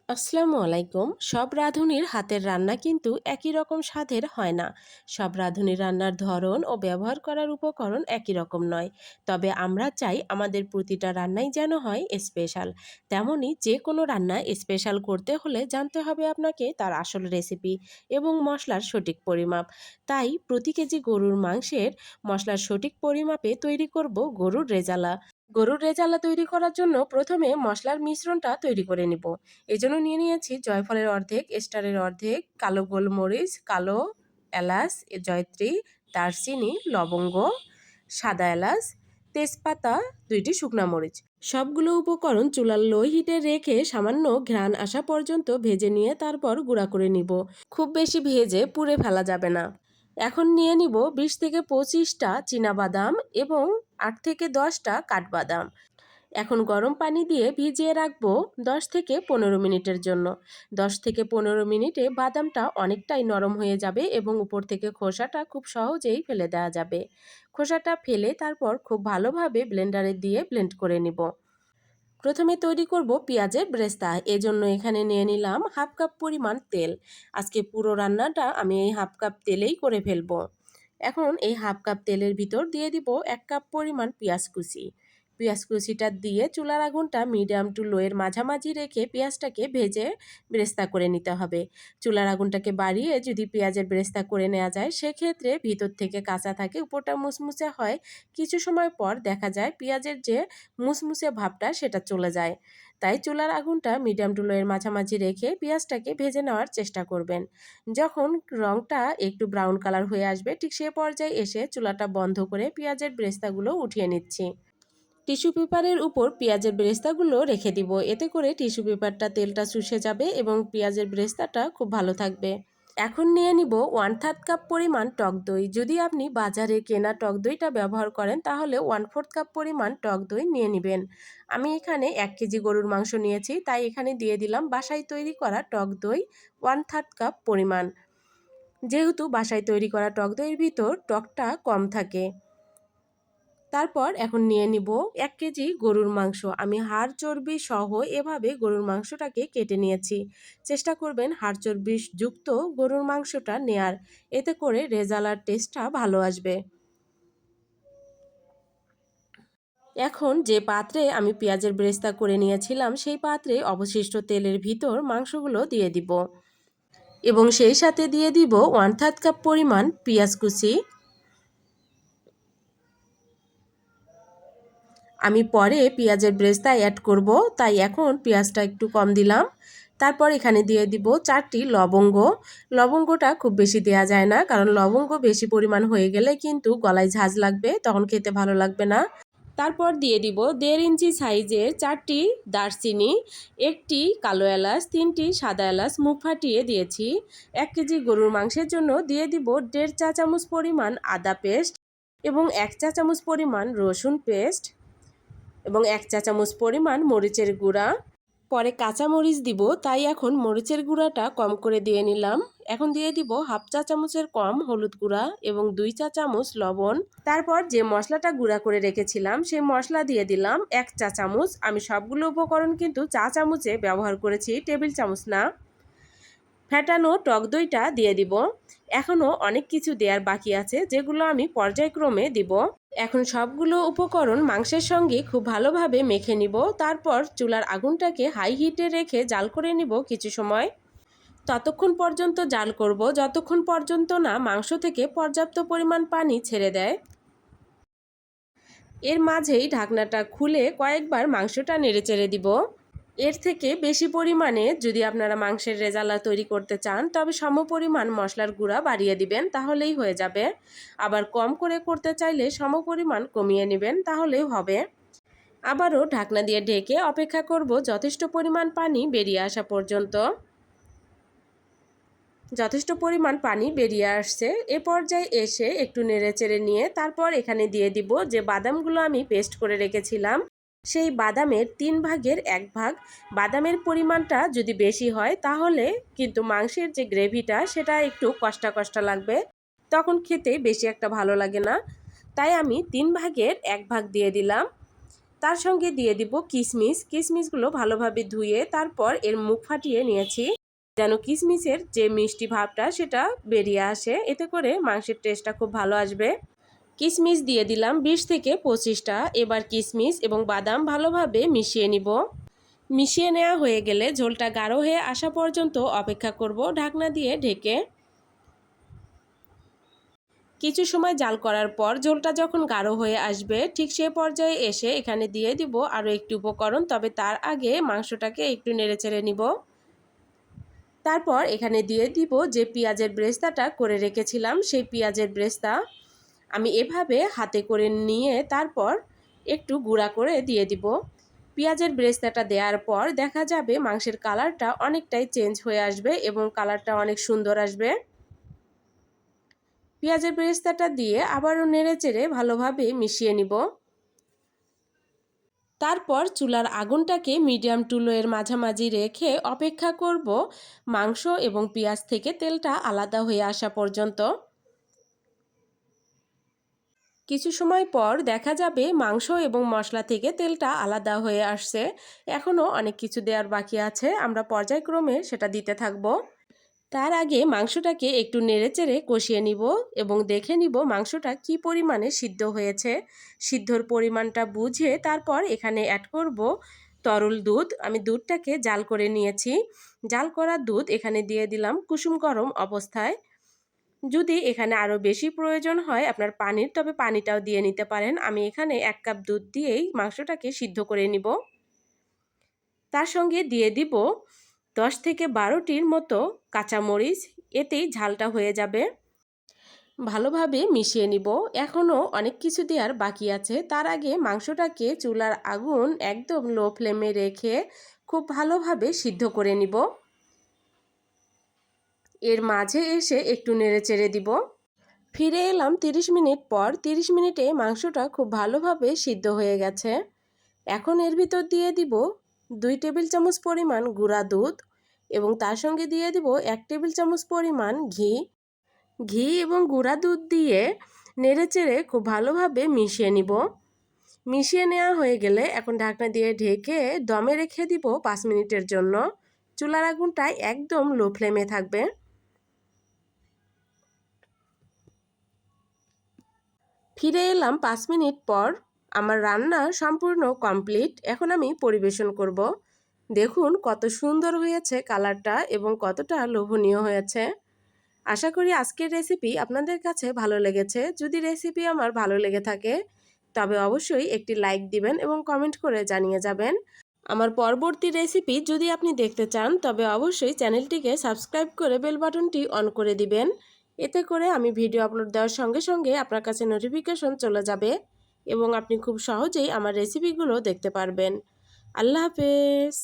আসসালামু আলাইকুম। সব রাঁধুনির হাতের রান্না কিন্তু একই রকম স্বাদের হয় না। সব রাঁধুনির রান্নার ধরন ও ব্যবহার করার উপকরণ একই রকম নয়। তবে আমরা চাই আমাদের প্রতিটা রান্নাই যেন হয় স্পেশাল। তেমনই যে কোনো রান্না স্পেশাল করতে হলে জানতে হবে আপনাকে তার আসল রেসিপি এবং মশলার সঠিক পরিমাপ। তাই প্রতি কেজি গরুর মাংসের মশলার সঠিক পরিমাপে তৈরি করব গরুর রেজালা। গরুর রেজালা তৈরি করার জন্য প্রথমে মশলার মিশ্রণটা তৈরি করে নিব। এজন্য নিয়ে নিয়েছি জয়ফলের অর্ধেক, স্টারের অর্ধেক, কালো গোলমরিচ, কালো এলাচ, জয়ত্রী, দারচিনি, লবঙ্গ, সাদা এলাচ, তেজপাতা, 2টি শুকনা মরিচ। সবগুলো উপকরণ চুলার লো হিটে রেখে সামান্য ঘ্রাণ আসা পর্যন্ত ভেজে নিয়ে তারপর গুঁড়া করে নিব। খুব বেশি ভেজে পুড়ে ফেলা যাবে না। এখন নিয়ে নিব 20 থেকে 25টা চীনাবাদাম এবং 8 থেকে 10টা কাঠবাদাম। এখন গরম পানি দিয়ে ভিজিয়ে রাখবো 10 থেকে 15 মিনিটের জন্য। 10 থেকে 15 মিনিটে বাদামটা অনেকটাই নরম হয়ে যাবে এবং উপর থেকে খোসাটা খুব সহজেই ফেলে দেওয়া যাবে। খোসাটা ফেলে তারপর খুব ভালোভাবে ব্লেন্ডারে দিয়ে ব্লেন্ড করে নিব। প্রথমে তৈরি করব পেঁয়াজের ব্রেস্তা। এজন্য এখানে নিয়ে নিলাম হাফ কাপ পরিমাণ তেল। আজকে পুরো রান্নাটা আমি এই হাফ কাপ তেলেই করে ফেলবো। এখন এই হাফ কাপ তেলের ভিতর দিয়ে দিব 1 কাপ পরিমাণ পেঁয়াজ কুচি। পেঁয়াজ কুচিটা দিয়ে চুলার আগুনটা মিডিয়াম টু লো এর মাঝামাঝি রেখে পেঁয়াজটাকে ভেজে ব্রেস্তা করে নিতে হবে। চুলার আগুনটাকে বাড়িয়ে যদি পেঁয়াজের ব্রেস্তা করে নেওয়া যায় সেক্ষেত্রে ভিতর থেকে কাঁচা থাকে, উপরটা মুচমুচে হয়। কিছু সময় পর দেখা যায় পেঁয়াজের যে মুচমুচে ভাবটা সেটা চলে যায়। তাই চুলার আগুনটা মিডিয়াম টু লো এর মাঝামাঝি রেখে পেঁয়াজটাকে ভেজে নেওয়ার চেষ্টা করবেন। যখন রংটা একটু ব্রাউন কালার হয়ে আসবে ঠিক সে পর্যায়ে এসে চুলাটা বন্ধ করে পেঁয়াজের ব্রেস্তাগুলো উঠিয়ে নিচ্ছি। টিস্যু পেপারের উপর পেঁয়াজের ব্রেস্তাগুলো রেখে দিব। এতে করে টিস্যু পেপারটা তেলটা শুষে যাবে এবং পেঁয়াজের ব্রেস্তাটা খুব ভালো থাকবে। এখন নিয়ে নিব 1/3 কাপ পরিমাণ টক দই। যদি আপনি বাজারে কেনা টক দইটা ব্যবহার করেন তাহলে 1/4 কাপ পরিমাণ টক দই নিয়ে নেবেন। আমি এখানে 1 কেজি গরুর মাংস নিয়েছি, তাই এখানে দিয়ে দিলাম বাসায় তৈরি করা টক দই 1/3 কাপ পরিমাণ। যেহেতু বাসায় তৈরি করা টক দইয়ের ভিতর টকটা কম থাকে। তারপর এখন নিয়ে নিব 1 কেজি গরুর মাংস। আমি হাড় চর্বি সহ এভাবে গরুর মাংসটাকে কেটে নিয়েছি। চেষ্টা করবেন হাড় চর্বি যুক্ত গরুর মাংসটা নেয়ার। এতে করে রেজালার টেস্টটা ভালো আসবে। এখন যে পাত্রে আমি পেঁয়াজের ব্রেস্তা করে নিয়েছিলাম সেই পাত্রে অবশিষ্ট তেলের ভিতর মাংসগুলো দিয়ে দিব এবং সেই সাথে দিয়ে দিব 1/3 কাপ পরিমাণ পেঁয়াজ কুচি। আমি পরে পেঁয়াজের ব্রেস্তা অ্যাড করব, তাই এখন পেঁয়াজটা একটু কম দিলাম। তারপর এখানে দিয়ে দিব 4টি লবঙ্গ। লবঙ্গটা খুব বেশি দেওয়া যায় না, কারণ লবঙ্গ বেশি পরিমাণ হয়ে গেলে কিন্তু গলায় ঝাঁঝ লাগবে, তখন খেতে ভালো লাগবে না। তারপর দিয়ে দিব 1.5 ইঞ্চি সাইজের 4টি দারচিনি, 1টি কালো এলাচ, 3টি সাদা এলাচ মুখ ফাটিয়ে দিয়েছি। 1 কেজি গরুর মাংসের জন্য দিয়ে দিব 1.5 চা চামচ পরিমাণ আদা পেস্ট এবং 1 চা চামচ পরিমাণ রসুন পেস্ট এবং 1 চা চামচ পরিমাণ মরিচের গুঁড়া। পরে কাঁচা মরিচ দিব, তাই এখন মরিচের গুঁড়াটা কম করে দিয়ে নিলাম। এখন দিয়ে দিব হাফ চা চামচের কম হলুদ গুঁড়া এবং 2 চা চামচ লবণ। তারপর যে মশলাটা গুঁড়া করে রেখেছিলাম সেই মশলা দিয়ে দিলাম 1 চা চামচ। আমি সবগুলো উপকরণ কিন্তু চা চামচে ব্যবহার করেছি, টেবিল চামচ না। ফেটানো টক দইটা দিয়ে দিব। এখনও অনেক কিছু দেওয়ার বাকি আছে, যেগুলো আমি পর্যায়ক্রমে দিব। এখন সবগুলো উপকরণ মাংসের সঙ্গে খুব ভালোভাবে মেখে নিব। তারপর চুলার আগুনটাকে হাই হিটে রেখে জাল করে নিব কিছু সময়। ততক্ষণ পর্যন্ত জাল করব যতক্ষণ পর্যন্ত না মাংস থেকে পর্যাপ্ত পরিমাণ পানি ছেড়ে দেয়। এর মাঝেই ঢাকনাটা খুলে কয়েকবার মাংসটা নেড়েচেড়ে দিব। এর থেকে বেশি পরিমাণে যদি আপনারা মাংসের রেজালা তৈরি করতে চান তবে সমপরিমাণ মশলার গুঁড়া বাড়িয়ে দিবেন, তাহলেই হয়ে যাবে। আবার কম করে করতে চাইলে সমপরিমাণ কমিয়ে নেবেন, তাহলেই হবে। আবারও ঢাকনা দিয়ে ঢেকে অপেক্ষা করব যথেষ্ট পরিমাণ পানি বেরিয়ে আসা পর্যন্ত। যথেষ্ট পরিমাণ পানি বেরিয়ে আসছে। এ পর্যায়ে এসে একটু নেড়েচেড়ে নিয়ে তারপর এখানে দিয়ে দিব যে বাদামগুলো আমি পেস্ট করে রেখেছিলাম সেই বাদামের 3 ভাগের 1 ভাগ। বাদামের পরিমাণটা যদি বেশি হয় তাহলে কিন্তু মাংসের যে গ্রেভিটা সেটা একটু কষ্টা কষ্টা লাগবে, তখন খেতে বেশি একটা ভালো লাগে না। তাই আমি 3 ভাগের 1 ভাগ দিয়ে দিলাম। তার সঙ্গে দিয়ে দিব কিশমিশ। কিশমিশগুলো ভালোভাবে ধুয়ে তারপর এর মুখ ফাটিয়ে নিয়েছি, যেন কিশমিশের যে মিষ্টি ভাবটা সেটা বেরিয়ে আসে, এতে করে মাংসের টেস্টটা খুব ভালো আসবে। কিশমিশ দিয়ে দিলাম 20 থেকে 25টা। এবার কিশমিশ এবং বাদাম ভালোভাবে মিশিয়ে নিব। মিশিয়ে নেওয়া হয়ে গেলে ঝোলটা গাঢ় হয়ে আসা পর্যন্ত অপেক্ষা করব ঢাকনা দিয়ে ঢেকে। কিছু সময় জাল করার পর ঝোলটা যখন গাঢ় হয়ে আসবে, ঠিক সে পর্যায়ে এসে এখানে দিয়ে দিব আরও একটি উপকরণ, তবে তার আগে মাংসটাকে একটু নেড়েচেড়ে নিব। তারপর এখানে দিয়ে দিব যে পেঁয়াজের ব্রেস্তাটা করে রেখেছিলাম, সেই পেঁয়াজের ব্রেস্তা আমি এভাবে হাতে করে নিয়ে তারপর একটু গুঁড়া করে দিয়ে দিব। পেঁয়াজের ব্রেস্তাটা দেওয়ার পর দেখা যাবে মাংসের কালারটা অনেকটাই চেঞ্জ হয়ে আসবে এবং কালারটা অনেক সুন্দর আসবে। পেঁয়াজের বেরেস্তাটা দিয়ে আবারও নেড়েচেড়ে ভালোভাবে মিশিয়ে নিব। তারপর চুলার আগুনটাকে মিডিয়াম টু লো এর মাঝামাঝি রেখে অপেক্ষা করব মাংস এবং পেঁয়াজ থেকে তেলটা আলাদা হয়ে আসা পর্যন্ত। কিছু সময় পর দেখা যাবে মাংস এবং মশলা থেকে তেলটা আলাদা হয়ে আসছে। এখনও অনেক কিছু দেওয়ার বাকি আছে, আমরা পর্যায়ক্রমে সেটা দিতে থাকব। তার আগে মাংসটাকে একটু নেড়েচেড়ে কষিয়ে নিব এবং দেখে নিব মাংসটা কি পরিমাণে সিদ্ধ হয়েছে। সিদ্ধর পরিমাণটা বুঝে তারপর এখানে অ্যাড করব তরল দুধ। আমি দুধটাকে জাল করে নিয়েছি। জাল করা দুধ এখানে দিয়ে দিলাম কুসুম গরম অবস্থায়। যদি এখানে আরও বেশি প্রয়োজন হয় আপনার পানির, তবে পানিটাও দিয়ে নিতে পারেন। আমি এখানে 1 কাপ দুধ দিয়েই মাংসটাকে সিদ্ধ করে নিব। তার সঙ্গে দিয়ে দিব 10 থেকে 12টির মতো কাঁচামরিচ, এতেই ঝালটা হয়ে যাবে। ভালোভাবে মিশিয়ে নিব। এখনও অনেক কিছু দেওয়ার বাকি আছে। তার আগে মাংসটাকে চুলার আগুন একদম লো ফ্লেমে রেখে খুব ভালোভাবে সিদ্ধ করে নিব। এর মাঝে এসে একটু নেড়েচেড়ে দিব। ফিরে এলাম 30 মিনিট পর। 30 মিনিটে মাংসটা খুব ভালোভাবে সিদ্ধ হয়ে গেছে। এখন এর ভিতর দিয়ে দিব 2 টেবিল চামচ পরিমাণ গুঁড়া দুধ এবং তার সঙ্গে দিয়ে দিব 1 টেবিল চামচ পরিমাণ ঘি। ঘি এবং গুঁড়া দুধ দিয়ে নেড়েচেড়ে খুব ভালোভাবে মিশিয়ে নিব। মিশিয়ে নেওয়া হয়ে গেলে এখন ঢাকনা দিয়ে ঢেকে দমে রেখে দিব 5 মিনিটের জন্য। চুলার আগুনটা একদম লো ফ্লেমে থাকবে। ফিরে এলাম 5 মিনিট পর। আমার রান্না সম্পূর্ণ কমপ্লিট। এখন আমি পরিবেশন করব। দেখুন কত সুন্দর হয়েছে কালারটা এবং কতটা লোভনীয় হয়েছে। আশা করি আজকের রেসিপি আপনাদের কাছে ভালো লেগেছে। যদি রেসিপি আমার ভালো লেগে থাকে তবে অবশ্যই একটি লাইক দিবেন এবং কমেন্ট করে জানিয়ে যাবেন। আমার পরবর্তী রেসিপি যদি আপনি দেখতে চান তবে অবশ্যই চ্যানেলটিকে সাবস্ক্রাইব করে বেল বাটনটি অন করে দিবেন। এতে করে আমি ভিডিও আপলোড দেওয়ার সঙ্গে সঙ্গে আপনার কাছে নোটিফিকেশন চলে যাবে এবং আপনি খুব সহজেই আমার রেসিপিগুলো দেখতে পারবেন। আল্লাহ হাফেজ।